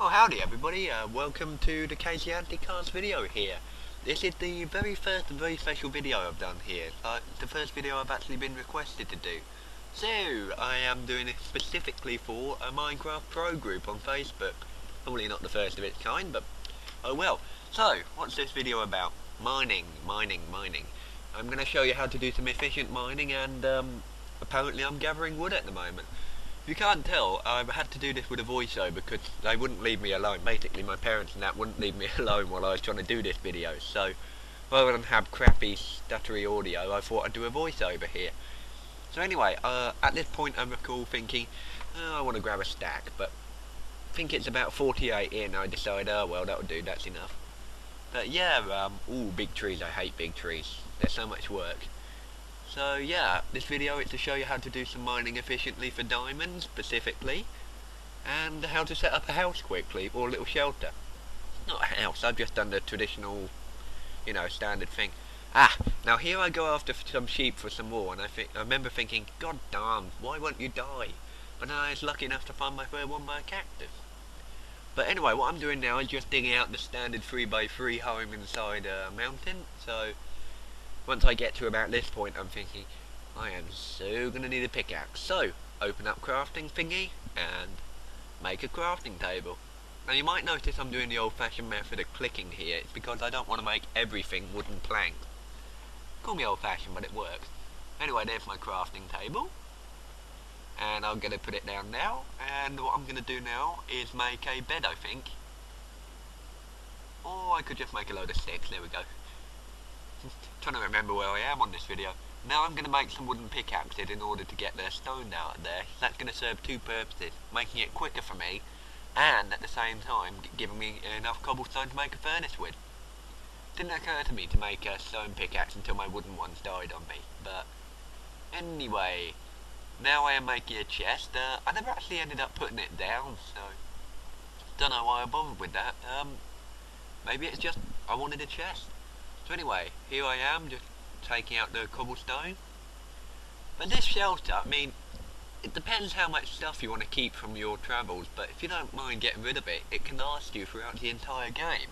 Oh, howdy everybody, welcome to the Effiently Cars video here. This is the very first and very special video I've done here. The first video I've actually been requested to do. So, I am doing it specifically for a Minecraft Pro group on Facebook. Probably not the first of its kind, but oh well. So, what's this video about? Mining. I'm going to show you how to do some efficient mining, and apparently I'm gathering wood at the moment. If you can't tell, I've had to do this with a voiceover because they wouldn't leave me alone. Basically, my parents and that wouldn't leave me alone while I was trying to do this video. So, rather than have crappy, stuttery audio, I thought I'd do a voiceover here. So anyway, at this point I recall thinking, I want to grab a stack, but I think it's about 48 in. I decide, oh well, that'll do, that's enough. But yeah, ooh, big trees, I hate big trees. They're so much work. So yeah, this video is to show you how to do some mining efficiently for diamonds specifically, and how to set up a house quickly, or a little shelter. Not a house, I've just done the traditional, standard thing. Now here I go after some sheep for some more, and I remember thinking, god damn, why won't you die? But then I was lucky enough to find my third one by a cactus. But anyway, what I'm doing now is just digging out the standard 3x3 home inside a mountain, so once I get to about this point, I'm thinking, I am so going to need a pickaxe. So, open up crafting thingy, and make a crafting table. Now you might notice I'm doing the old-fashioned method of clicking here. It's because I don't want to make everything wooden planks. Call me old-fashioned, but it works. Anyway, there's my crafting table. And I'm going to put it down now. And what I'm going to do now is make a bed, I think. Or I could just make a load of sticks. There we go. Trying to remember where I am on this video. Now I'm going to make some wooden pickaxes in order to get their stone out of there. That's going to serve two purposes. Making it quicker for me, and at the same time giving me enough cobblestone to make a furnace with. Didn't occur to me to make a stone pickaxe until my wooden ones died on me. But anyway, now I am making a chest. I never actually ended up putting it down, so don't know why I bothered with that. Maybe it's just I wanted a chest. So anyway, here I am, just taking out the cobblestone. But this shelter, I mean, it depends how much stuff you want to keep from your travels, but if you don't mind getting rid of it, it can last you throughout the entire game.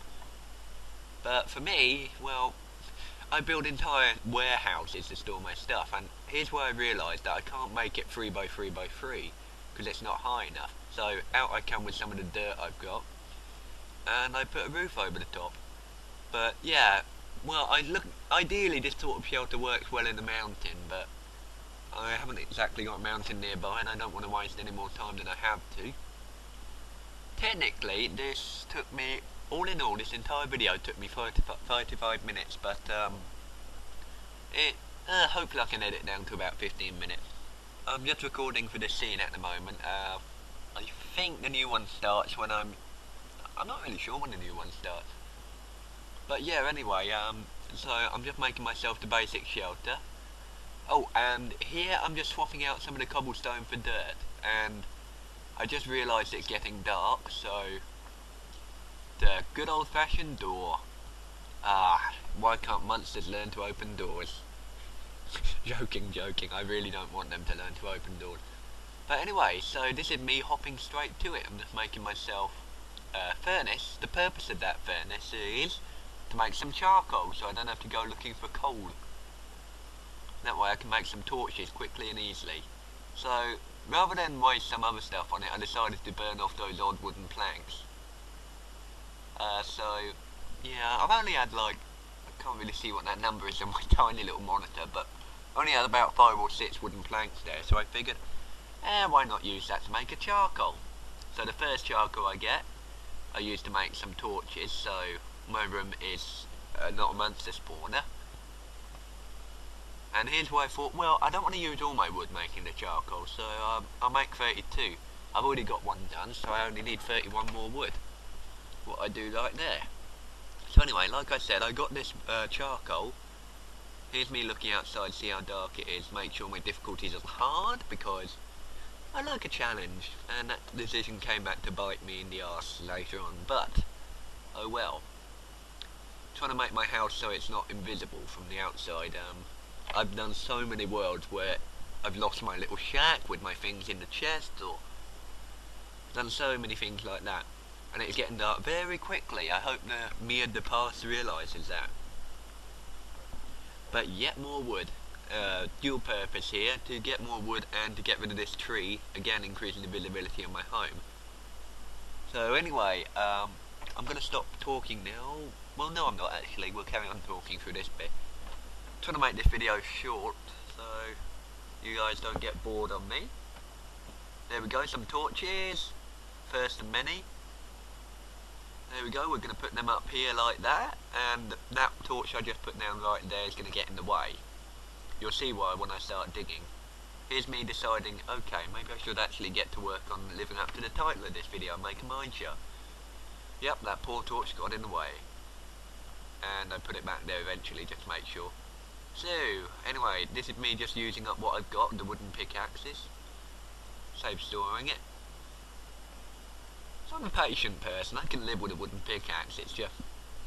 But for me, well, I build entire warehouses to store my stuff, and here's where I realised that I can't make it 3x3x3, because it's not high enough. So out I come with some of the dirt I've got, and I put a roof over the top. But yeah, well, ideally this sort of shelter works well in the mountain, but I haven't exactly got a mountain nearby, and I don't want to waste any more time than I have to. Technically, this took me, all in all, this entire video took me 35 minutes, but hopefully I can edit it down to about 15 minutes. I'm just recording for this scene at the moment. I think the new one starts when I'm not really sure when the new one starts. But yeah, anyway, so I'm just making myself the basic shelter. Oh, and here I'm just swapping out some of the cobblestone for dirt, and I just realised it's getting dark, so the good old-fashioned door. Why can't monsters learn to open doors? joking, I really don't want them to learn to open doors. But anyway, so this is me hopping straight to it. I'm just making myself a furnace. The purpose of that furnace is to make some charcoal, so I don't have to go looking for coal. That way I can make some torches quickly and easily. So, rather than waste some other stuff on it, I decided to burn off those odd wooden planks. So, yeah, I've only had I can't really see what that number is on my tiny little monitor, but I only had about 5 or 6 wooden planks there, so I figured, why not use that to make a charcoal? So the first charcoal I get, I use to make some torches, so my room is not a monster spawner. And here's why I thought, well, I don't want to use all my wood making the charcoal, so I'll make 32. I've already got one done, so I only need 31 more wood. What I do right there. So anyway, like I said, I got this charcoal. Here's me looking outside, see how dark it is, make sure my difficulties are hard, because I like a challenge, and that decision came back to bite me in the arse later on, but oh well. Trying to make my house so it's not invisible from the outside. I've done so many worlds where I've lost my little shack with my things in the chest, or done so many things like that. and it's getting dark very quickly. I hope me and the past realises that. But yet more wood. Dual purpose here, to get more wood and to get rid of this tree, again increasing the visibility of my home. So anyway, I'm going to stop talking now. Well, no, I'm not actually. We'll carry on talking through this bit. I'm trying to make this video short, so you guys don't get bored of me. There we go, some torches. First of many. There we go, we're going to put them up here like that, and that torch I just put down right there is going to get in the way. You'll see why when I start digging. Here's me deciding, okay, maybe I should actually get to work on living up to the title of this video and make a mine shaft. Yep, that poor torch got in the way. And I put it back there eventually just to make sure. So, anyway, this is me just using up what I've got, the wooden pickaxes. Save storing it. So I'm a patient person, I can live with a wooden pickaxe, it's just,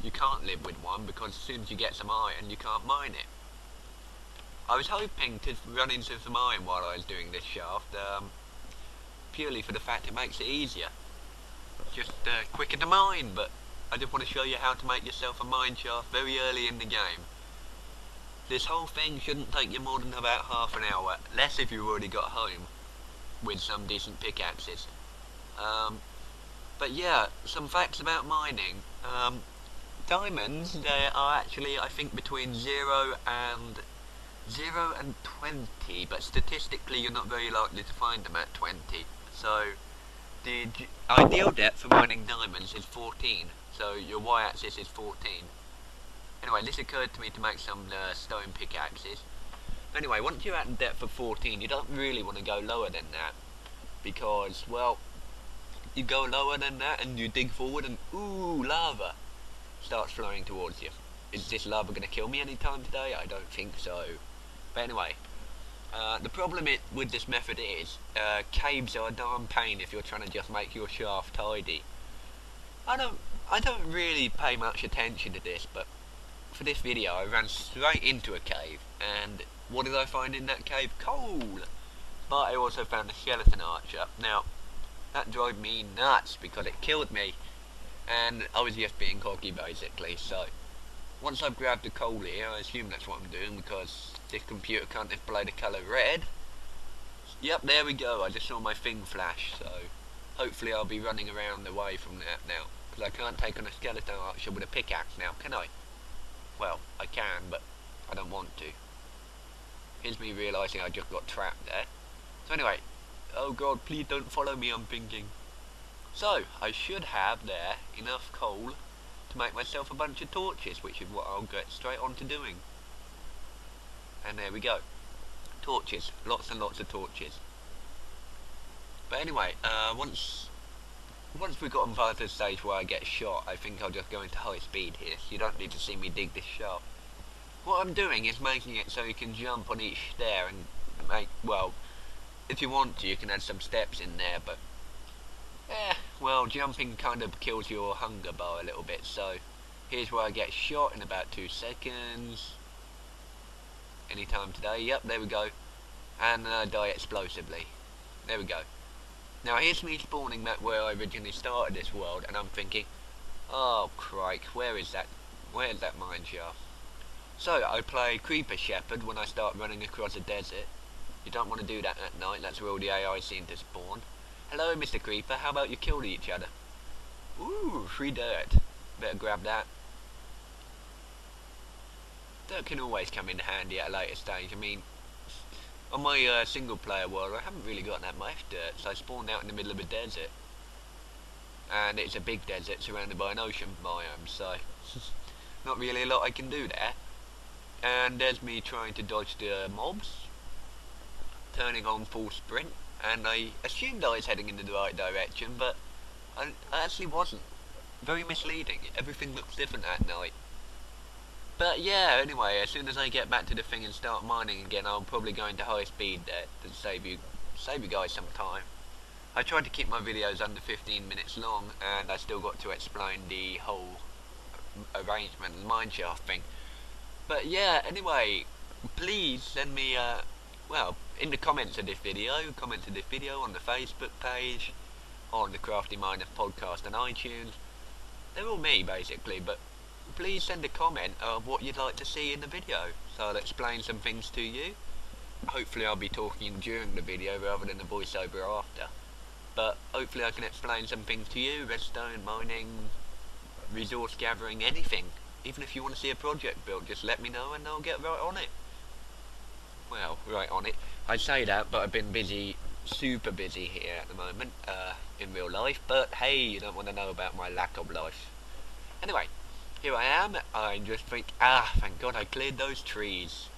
you can't live with one because as soon as you get some iron you can't mine it. I was hoping to run into some iron while I was doing this shaft, purely for the fact it makes it easier. Just quicker to mine, but I just want to show you how to make yourself a mine shaft very early in the game. This whole thing shouldn't take you more than about half an hour, less if you've already got home with some decent pickaxes. But yeah, some facts about mining. Diamonds, they are actually, I think, between 0 and 20, but statistically you're not very likely to find them at 20. So the ideal depth for mining diamonds is 14, so your y-axis is 14. Anyway, this occurred to me to make some stone pickaxes. Anyway, once you're at a depth of 14, you don't really want to go lower than that, because, well, you go lower than that and you dig forward and, ooh, lava starts flowing towards you. Is this lava going to kill me anytime today? I don't think so. But anyway, the problem with this method is, caves are a darn pain if you're trying to just make your shaft tidy. I don't really pay much attention to this, but for this video I ran straight into a cave, and what did I find in that cave? Coal! But I also found a skeleton archer. Now, that drove me nuts because it killed me, and I was just being cocky basically. So once I've grabbed the coal here, I assume that's what I'm doing because this computer can't display the colour red. Yep, there we go, I just saw my thing flash, so hopefully I'll be running around away from that now, because I can't take on a skeleton archer with a pickaxe now, can I? Well, I can, but I don't want to. Here's me realising I just got trapped there. So anyway, oh god, please don't follow me, I'm thinking. So, I should have there enough coal to make myself a bunch of torches, which is what I'll get straight on to doing. And there we go. Torches. Lots and lots of torches. But anyway, once we've gotten past the stage where I get shot, I think I'll just go into high speed here. So you don't need to see me dig this shaft. What I'm doing is making it so you can jump on each stair and make, well, if you want to, you can add some steps in there, but well, jumping kind of kills your hunger bar a little bit, so here's where I get shot in about 2 seconds. Anytime today, yep, there we go. And then I die explosively. There we go. Now here's me spawning back where I originally started this world, and I'm thinking, oh crike, where's that mine shaft? So I play Creeper Shepherd when I start running across a desert. You don't want to do that at night, that's where all the AI seem to spawn. Hello Mr. Creeper, how about you kill each other? Ooh, free dirt. Better grab that. Dirt can always come in handy at a later stage. I mean, on my single player world I haven't really got that much dirt, so I spawned out in the middle of a desert. And it's a big desert surrounded by an ocean biome, so not really a lot I can do there. And there's me trying to dodge the mobs, turning on full sprint, and I assumed I was heading in the right direction, but I actually wasn't. Very misleading. Everything looks different at night. But yeah, anyway, as soon as I get back to the thing and start mining again, I'll probably go into high speed there to save you guys some time. I tried to keep my videos under 15 minutes long, and I still got to explain the whole arrangement and mineshaft thing. But yeah, anyway, please send me, well, in the comments of this video, on the Facebook page, on the Crafty Miners podcast on iTunes. They're all me basically, but please send a comment of what you'd like to see in the video, so I'll explain some things to you. Hopefully I'll be talking during the video rather than the voiceover after. But hopefully I can explain some things to you, redstone, mining, resource gathering, anything. Even if you want to see a project built, just let me know and I'll get right on it. Well, right on it. I say that, but I've been busy, super busy here at the moment, in real life. But hey, you don't want to know about my lack of life. Anyway, here I am. I just think, thank God I cleared those trees.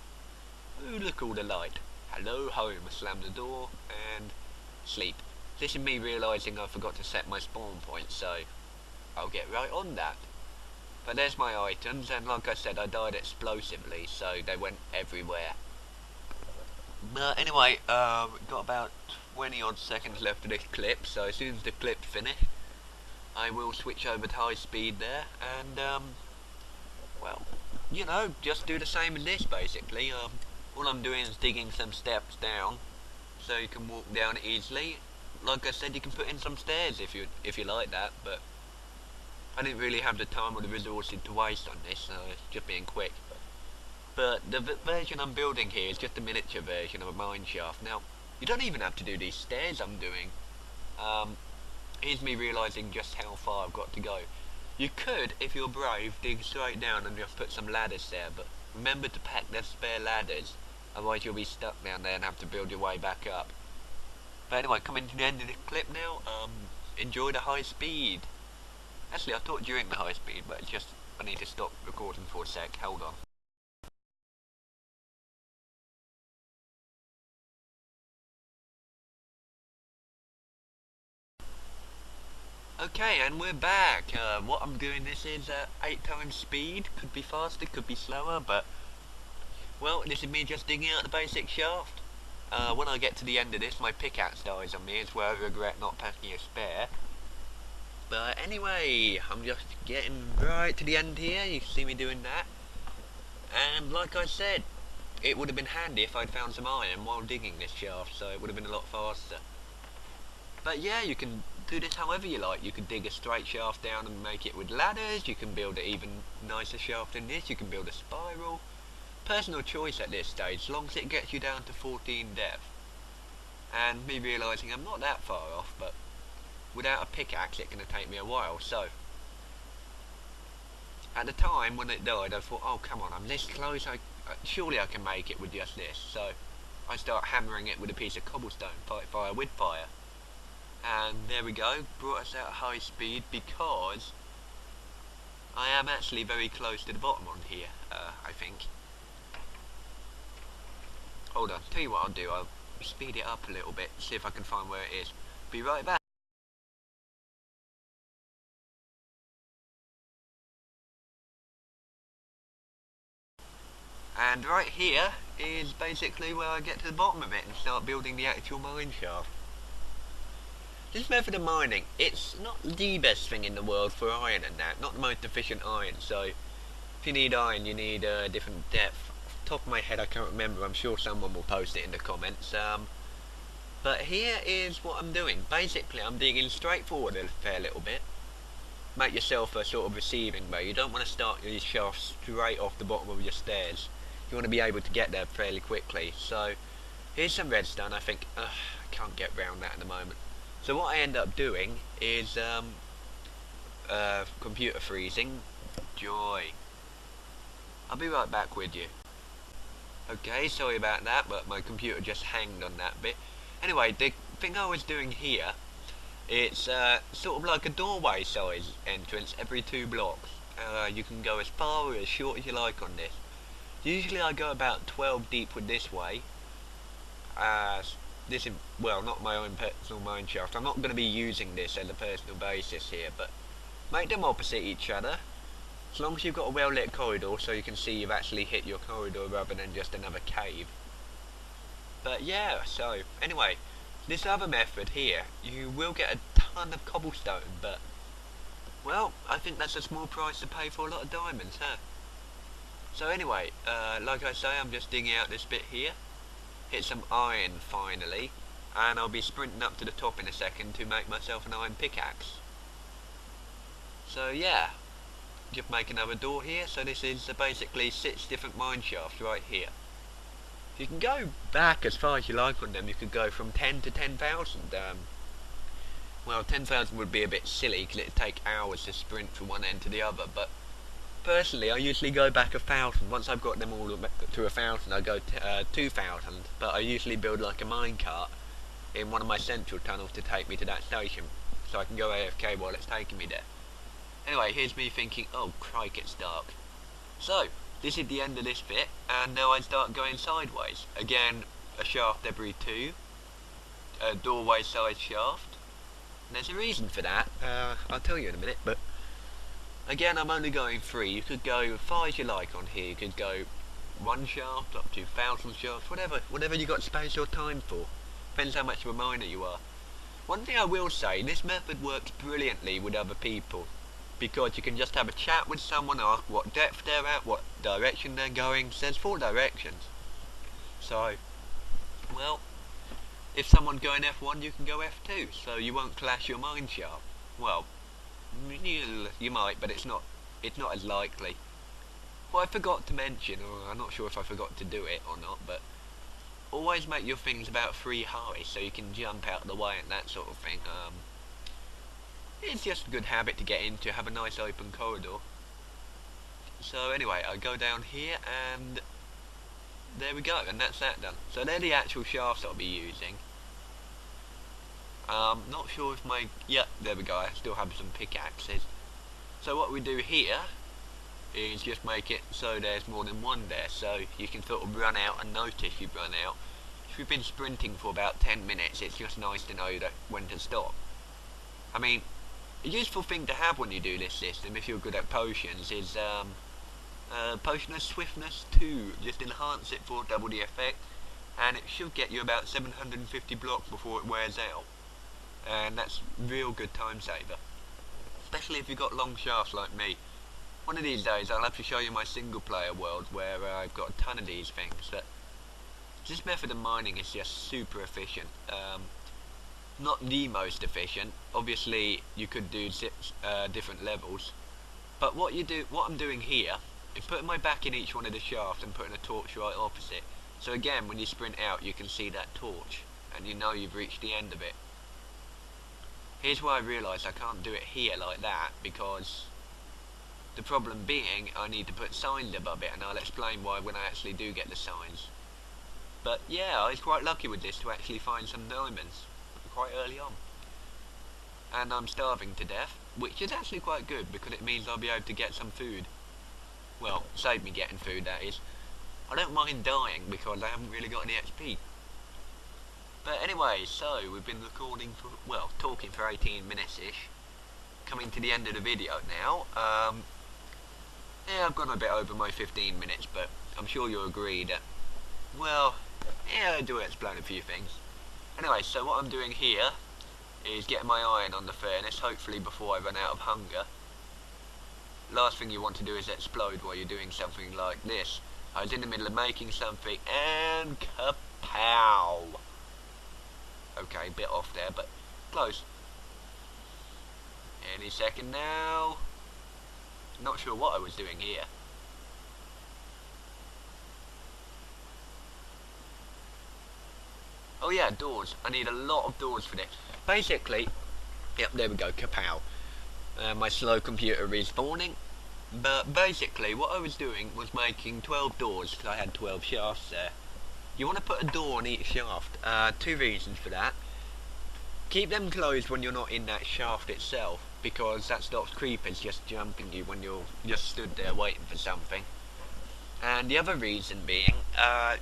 Ooh, look all the light. Hello, home. Slam the door and sleep. This is me realising I forgot to set my spawn point, so I'll get right on that. But there's my items, and like I said, I died explosively, so they went everywhere. But anyway, got about 20 odd seconds left of this clip, so as soon as the clip's finished, I will switch over to high speed there, and well, you know, just do the same as this basically. All I'm doing is digging some steps down, so you can walk down easily. Like I said, you can put in some stairs if you like that, but I didn't really have the time or the resources to waste on this, so it's just being quick. But the version I'm building here is just a miniature version of a mine shaft. Now, you don't even have to do these stairs I'm doing. Here's me realising just how far I've got to go. You could, if you're brave, dig straight down and just put some ladders there, but remember to pack their spare ladders, otherwise you'll be stuck down there and have to build your way back up. But anyway, coming to the end of the clip now, enjoy the high speed. Actually, I thought during the high speed, but it's just, I need to stop recording for a sec, hold on. Okay, and we're back. What I'm doing this is 8 times speed. Could be faster, could be slower, but well, this is me just digging out the basic shaft. When I get to the end of this, my pickaxe dies on me. It's where I regret not packing a spare. But anyway, I'm just getting right to the end here. You see me doing that. And like I said, it would have been handy if I'd found some iron while digging this shaft, so it would have been a lot faster. But yeah, you can do this however you like. You can dig a straight shaft down and make it with ladders. You can build an even nicer shaft than this. You can build a spiral. Personal choice at this stage, as long as it gets you down to 14 depth. And me realising I'm not that far off, but without a pickaxe it's going to take me a while. So at the time when it died, I thought, oh come on, I'm this close, surely I can make it with just this. So I start hammering it with a piece of cobblestone, fight fire with fire. And there we go, brought us out at high speed because I am actually very close to the bottom on here, I think. Hold on, tell you what I'll do, I'll speed it up a little bit, see if I can find where it is. Be right back. And right here is basically where I get to the bottom of it and start building the actual mine shaft. This method of mining, it's not the best thing in the world for iron and that, not the most efficient iron, so if you need iron you need a different depth. Off the top of my head I can't remember, I'm sure someone will post it in the comments. But here is what I'm doing. Basically I'm digging straight forward a fair little bit. Make yourself a sort of receiving bay. You don't want to start your shaft straight off the bottom of your stairs. You want to be able to get there fairly quickly. So here's some redstone. I think I can't get round that at the moment. So what I end up doing is computer freezing. Joy. I'll be right back with you. Okay, sorry about that, but my computer just hanged on that bit. Anyway, the thing I was doing here, it's sort of like a doorway size entrance every 2 blocks. You can go as far or as short as you like on this. Usually I go about 12 deep with this way. This is, well, not my own personal mine shaft. I'm not going to be using this as a personal basis here, but make them opposite each other. As long as you've got a well lit corridor so you can see you've actually hit your corridor rather than just another cave. But yeah, so anyway, this other method here, you will get a ton of cobblestone, but well, I think that's a small price to pay for a lot of diamonds, huh? So anyway, like I say, I'm just digging out this bit here. Hit some iron finally. and I'll be sprinting up to the top in a second to make myself an iron pickaxe. So yeah, just make another door here. So this is basically 6 different mine shafts right here. You can go back as far as you like on them. You could go from 10 to 10,000. Well, 10,000 would be a bit silly because it'd take hours to sprint from one end to the other, but personally I usually go back 1,000. Once I've got them all to 1,000 I go to 2,000, but I usually build like a minecart in one of my central tunnels to take me to that station, so I can go AFK while it's taking me there. Anyway, here's me thinking, oh crike, it's dark. So, this is the end of this bit, and now I start going sideways. Again, a shaft every 2, a doorway size shaft. And there's a reason for that, I'll tell you in a minute, but again I'm only going 3. You could go as far as you like on here. You could go 1 shaft up to 1,000 shafts, whatever you got space or time for. Depends how much of a miner you are. One thing I will say, this method works brilliantly with other people, because you can just have a chat with someone, ask what depth they're at, what direction they're going. So there's 4 directions. So, well, if someone's going F1, you can go F2, so you won't clash your mine shaft. Well, you might, but it's not as likely. What I forgot to mention, or I'm not sure if I forgot to do it or not, but always make your things about 3 high, so you can jump out of the way and that sort of thing. It's just a good habit to get into, have a nice open corridor. So anyway, I go down here and there we go, and that's that done. So they're the actual shafts I'll be using. Not sure if yeah, there we go, I still have some pickaxes. So what we do here is just make it so there's more than one there, so you can sort of run out and notice you've run out. If you've been sprinting for about 10 minutes, it's just nice to know that when to stop. I mean, a useful thing to have when you do this system, if you're good at potions, is Potion of Swiftness 2. Just enhance it for double the effect, and it should get you about 750 blocks before it wears out. And that's real good time saver, especially if you've got long shafts like me. One of these days I'll have to show you my single player world where I've got a ton of these things, but this method of mining is just super efficient. Not the most efficient, obviously you could do different levels, but what I'm doing here is putting my back in each one of the shafts and putting a torch right opposite, so again when you sprint out you can see that torch and you know you've reached the end of it. Here's where I realised I can't do it here like that, because the problem being I need to put signs above it, and I'll explain why when I actually do get the signs. But yeah, I was quite lucky with this to actually find some diamonds quite early on. And I'm starving to death, which is actually quite good because it means I'll be able to get some food. Well, save me getting food, that is. I don't mind dying because I haven't really got any XP. But anyway, so we've been recording for, well, talking for 18 minutes-ish. Coming to the end of the video now. Yeah, I've gone a bit over my 15 minutes, but I'm sure you'll agree that, well, yeah, I do explain a few things. Anyway, so what I'm doing here is getting my iron on the furnace, hopefully before I run out of hunger. Last thing you want to do is explode while you're doing something like this. I was in the middle of making something and kapow! Okay, bit off there, but close. Any second now. Not sure what I was doing here. Oh yeah, doors. I need a lot of doors for this. Basically, yep, there we go, kapow. My slow computer respawning. But basically, what I was doing was making 12 doors, because I had 12 shafts there. You want to put a door on each shaft. 2 reasons for that. Keep them closed when you're not in that shaft itself, because that stops creepers just jumping you when you're just stood there waiting for something. And the other reason being,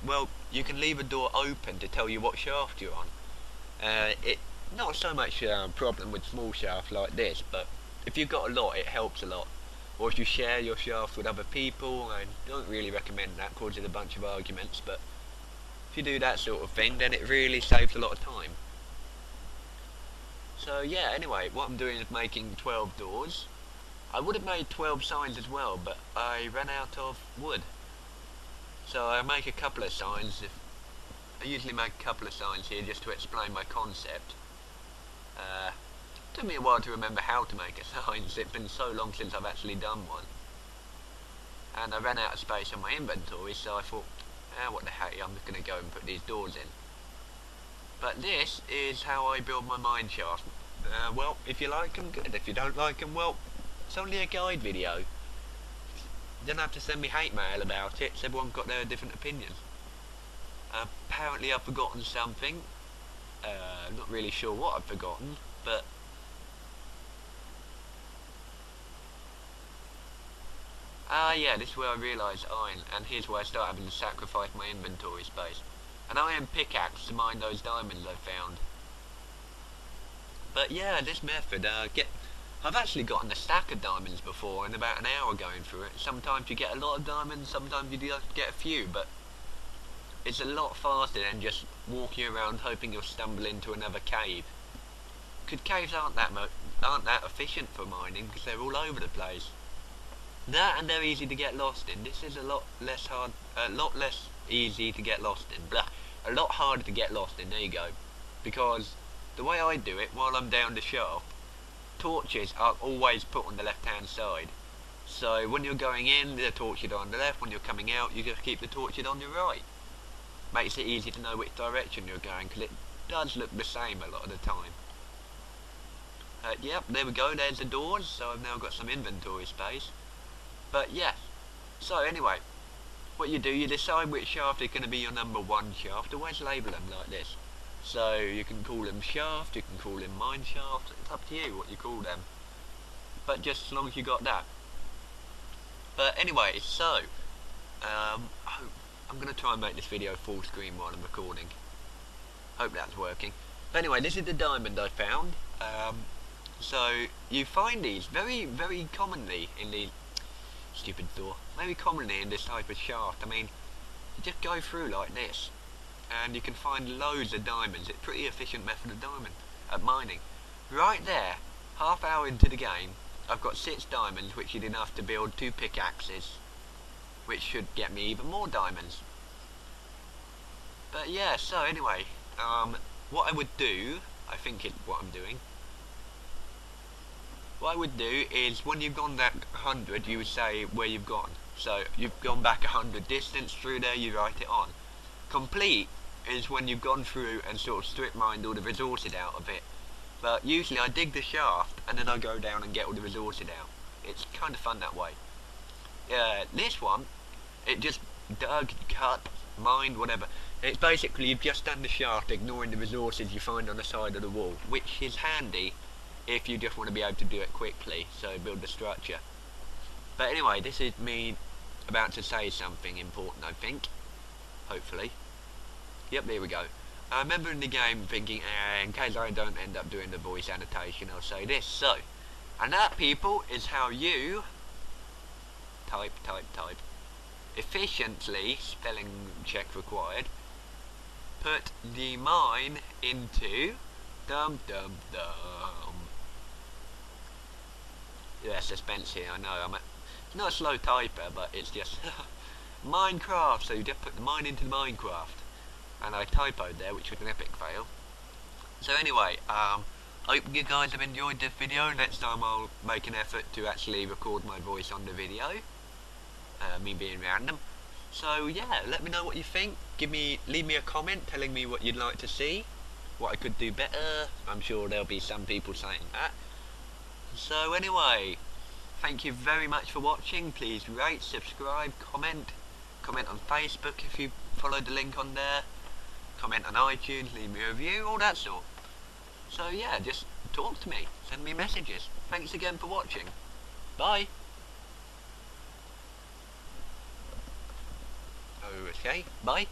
well, you can leave a door open to tell you what shaft you're on. It not so much a problem with small shafts like this, but if you've got a lot, it helps a lot. Or if you share your shaft with other people, I don't really recommend that, causes a bunch of arguments, but if you do that sort of thing, then it really saves a lot of time. So yeah, anyway, what I'm doing is making 12 doors. I would have made 12 signs as well, but I ran out of wood. So I'll make a couple of signs I usually make a couple of signs here just to explain my concept. Took me a while to remember how to make a sign, it's been so long since I've actually done one. And I ran out of space on my inventory, so I thought, what the heck, I'm just going to go and put these doors in. But this is how I build my mine shaft. Well, if you like them, good. If you don't like them, well, it's only a guide video. You don't have to send me hate mail about it, so everyone's got their different opinions. Apparently I've forgotten something. Not really sure what I've forgotten, but... yeah, this is where I realised iron, and here's where I start having to sacrifice my inventory space. An iron pickaxe to mine those diamonds I found. But yeah, this method, I've actually gotten a stack of diamonds before in about an hour going through it. Sometimes you get a lot of diamonds, sometimes you just get a few, but it's a lot faster than just walking around hoping you'll stumble into another cave. Because caves aren't that efficient for mining, because they're all over the place. That, and they're easy to get lost in. This is a lot less easy to get lost in. Blah. A lot harder to get lost in, there you go. Because the way I do it, while I'm down the shaft, torches are always put on the left hand side. So when you're going in, the torches are on the left. When you're coming out, you just keep the torches on your right. Makes it easy to know which direction you're going, because it does look the same a lot of the time. Yep, there we go, there's the doors, so I've now got some inventory space. But yes, so anyway, what you do, you decide which shaft is going to be your number one shaft. Always label them like this. So you can call them shaft, you can call them mine shaft, it's up to you what you call them. But just as long as you got that. But anyway, so, I'm going to try and make this video full screen while I'm recording. Hope that's working. But anyway, this is the diamond I found. So you find these very, very commonly in these... Stupid door. Very commonly in this type of shaft. I mean, you just go through like this, and you can find loads of diamonds. It's a pretty efficient method of mining. Right there, half hour into the game, I've got 6 diamonds, which is enough to build 2 pickaxes, which should get me even more diamonds. But yeah, so anyway, what I would do, I think it's what I'm doing. What I would do is, when you've gone that 100, you would say where you've gone. So, you've gone back 100 distance through there, you write it on. Complete is when you've gone through and sort of strip mined all the resources out of it. But usually I dig the shaft, and then I go down and get all the resources out. It's kind of fun that way. This one, it just dug, cut, mined, whatever. It's basically, you've just done the shaft, ignoring the resources you find on the side of the wall, which is handy if you just want to be able to do it quickly, so build the structure. But anyway, this is me about to say something important, I think. Hopefully. Yep, there we go. I remember in the game thinking, in case I don't end up doing the voice annotation, I'll say this. So, and that, people, is how you type. Efficiently, spelling check required, put the mine into dum. Yeah, suspense here, I know. It's not a slow typer, but it's just Minecraft, so you just put the mine into Minecraft. And I typoed there, which was an epic fail. So anyway, hope you guys have enjoyed this video. Next time I'll make an effort to actually record my voice on the video. Me being random. So yeah, let me know what you think. Leave me a comment telling me what you'd like to see, what I could do better. I'm sure there'll be some people saying that. So anyway, thank you very much for watching. Please rate, subscribe, comment on Facebook if you follow the link on there, comment on iTunes, leave me a review, all that sort. So yeah, just talk to me, send me messages. Thanks again for watching. Bye. Okay, bye.